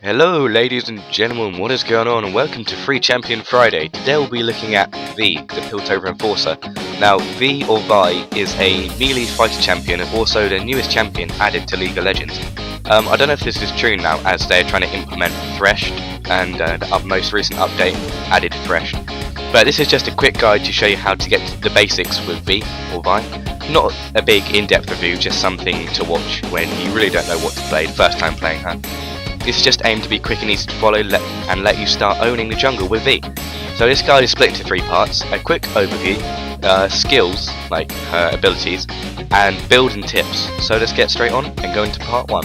Hello ladies and gentlemen, what is going on, and welcome to Free Champion Friday. Today we'll be looking at V, the Piltover Enforcer. Now V or Vi is a melee fighter champion and also the newest champion added to League of Legends. I don't know if this is true now, as they're trying to implement Threshed, and the most recent update added Threshed. But this is just a quick guide to show you how to get the basics with V or Vi. Not a big in-depth review, just something to watch when you really don't know what to play, first time playing her. This is just aimed to be quick and easy to follow and let you start owning the jungle with V. So this guide is split into three parts: a quick overview, skills like her abilities, and build and tips. So let's get straight on and go into part 1.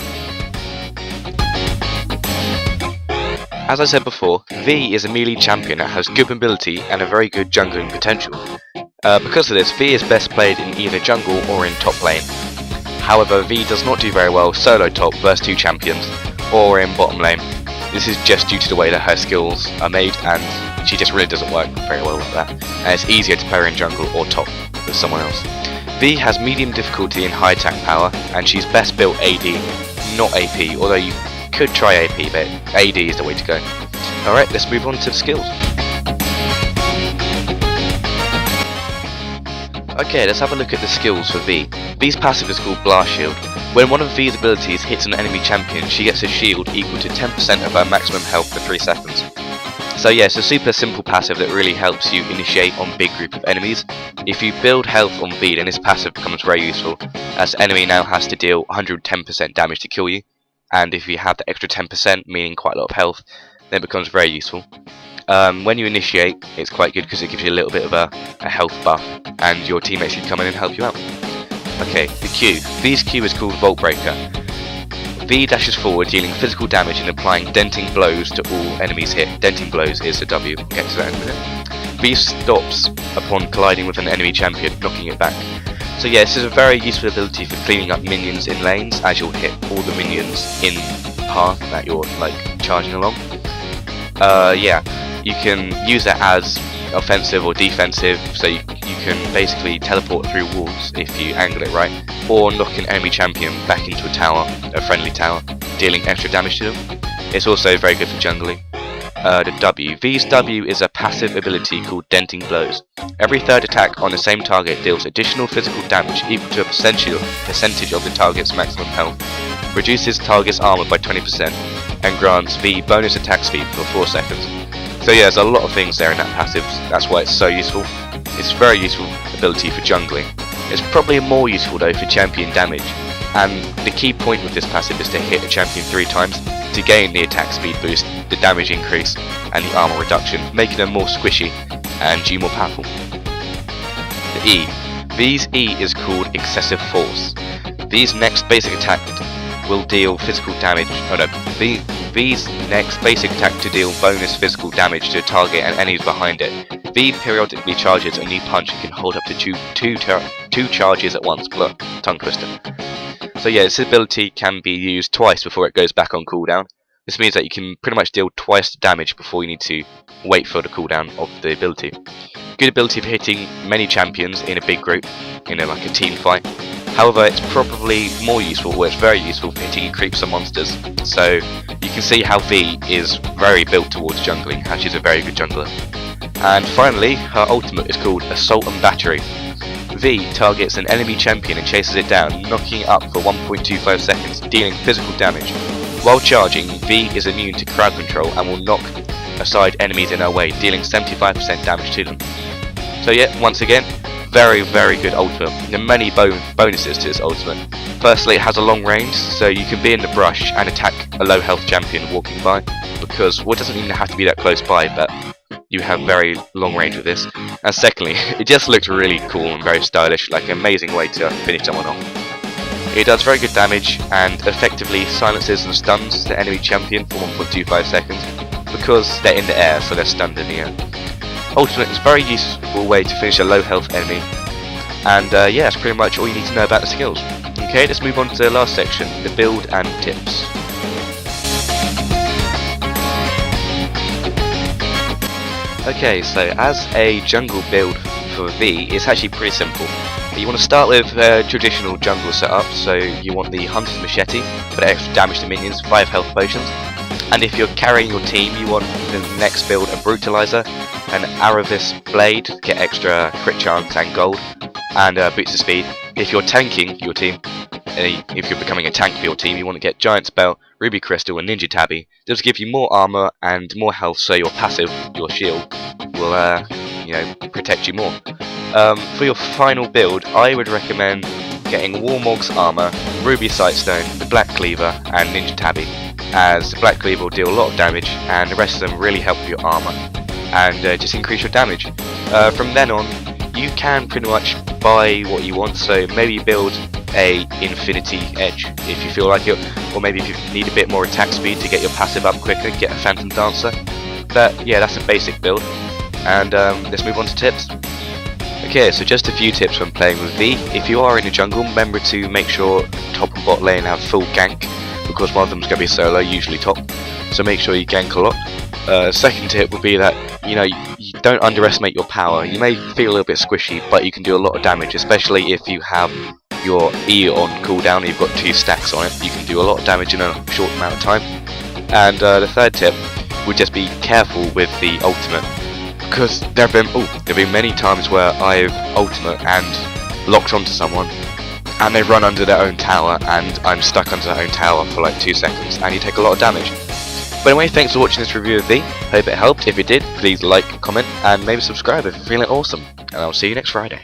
As I said before, V is a melee champion that has good mobility and a very good jungling potential. Because of this, V is best played in either jungle or in top lane. However, V does not do very well solo top versus 2 champions, or in bottom lane. This is just due to the way that her skills are made, and she just really doesn't work very well like that, and it's easier to play her in jungle or top with someone else. V has medium difficulty and high attack power, and she's best built AD, not AP, although you could try AP, but AD is the way to go. Alright, let's move on to the skills. Okay, let's have a look at the skills for V. V's passive is called Blast Shield. When one of V's abilities hits an enemy champion, she gets a shield equal to 10% of her maximum health for 3 seconds. So yeah, it's a super simple passive that really helps you initiate on big group of enemies. If you build health on V, then this passive becomes very useful, as the enemy now has to deal 110% damage to kill you, and if you have the extra 10%, meaning quite a lot of health, then it becomes very useful. When you initiate, it's quite good because it gives you a little bit of a health buff, and your teammates should come in and help you out. Okay, the Q. V's Q is called Vault Breaker. V dashes forward, dealing physical damage and applying denting blows to all enemies hit. Denting blows is the W. We'll get to that in a minute. V stops upon colliding with an enemy champion, knocking it back. So yeah, this is a very useful ability for cleaning up minions in lanes, as you'll hit all the minions in path that you're charging along. Yeah, you can use that as offensive or defensive, so you can basically teleport through walls if you angle it right, or knock an enemy champion back into a tower, a friendly tower, dealing extra damage to them. It's also very good for jungling. The W. V's W is a passive ability called Denting Blows. Every third attack on the same target deals additional physical damage equal to a percentage of the target's maximum health, reduces target's armor by 20%, and grants V bonus attack speed for 4 seconds. So yeah, there's a lot of things there in that passive, that's why it's so useful. It's a very useful ability for jungling. It's probably more useful though for champion damage, and the key point with this passive is to hit a champion 3 times to gain the attack speed boost, the damage increase, and the armor reduction, making them more squishy and G more powerful. The E. V's E is called Excessive Force. V's next basic attack will deal physical damage. V's next basic attack to deal bonus physical damage to a target and enemies behind it. V periodically charges a new punch and can hold up to two charges at once. Look, tongue twister. So yeah, this ability can be used twice before it goes back on cooldown. This means that you can pretty much deal twice the damage before you need to wait for the cooldown of the ability. Good ability for hitting many champions in a big group, in a team fight. However, it's probably more useful, or it's very useful for hitting creeps and monsters. So you can see how V is very built towards jungling, how she's a very good jungler. And finally, her ultimate is called Assault and Battery. V targets an enemy champion and chases it down, knocking it up for 1.25 seconds, dealing physical damage. While charging, V is immune to crowd control and will knock aside enemies in her way, dealing 75% damage to them. So yeah, once again, very good ultimate. There are many bonuses to this ultimate. Firstly, it has a long range, so you can be in the brush and attack a low health champion walking by, because it doesn't even have to be that close by, but you have very long range with this. And secondly, it just looks really cool and very stylish, like an amazing way to finish someone off. It does very good damage and effectively silences and stuns the enemy champion for 1.25 seconds, because they're in the air, so they're stunned in the air. Ultimate is a very useful way to finish a low health enemy, and yeah, that's pretty much all you need to know about the skills. Okay, let's move on to the last section, the build and tips. Okay, so as a jungle build for V, it's actually pretty simple. You want to start with traditional jungle setup, so you want the Hunter's Machete for the extra damage to minions, 5 health potions. And if you're carrying your team, you want the next build a Brutalizer, an Aravis Blade, get extra crit chance and gold, and boots of speed. If you're tanking your team, if you're becoming a tank for your team, you want to get Giant Spell, Ruby Crystal, and Ninja Tabby. They'll give you more armor and more health, so your passive, your shield, will protect you more. For your final build, I would recommend getting Warmog's armor, Ruby Sightstone, the Black Cleaver, and Ninja Tabby, as the Black Cleaver will deal a lot of damage, and the rest of them really help with your armor and just increase your damage. From then on, you can pretty much buy what you want, so maybe build a Infinity Edge if you feel like it, or maybe if you need a bit more attack speed to get your passive up quicker, get a Phantom Dancer. But yeah, that's a basic build, and let's move on to tips. Okay, so just a few tips when playing with V. If you are in a jungle, remember to make sure top and bot lane have full gank, because one of them is going to be solo, usually top, so make sure you gank a lot. Second tip would be that you don't underestimate your power. You may feel a little bit squishy, but you can do a lot of damage, especially if you have your E on cooldown and you've got 2 stacks on it. You can do a lot of damage in a short amount of time. And the third tip would just be careful with the ultimate, because there have been many times where I've ultimate and locked onto someone and they run under their own tower and I'm stuck under their own tower for like 2 seconds and you take a lot of damage. But anyway, thanks for watching this review of V. Hope it helped. If it did, please like, comment, and maybe subscribe if you're feeling awesome. And I'll see you next Friday.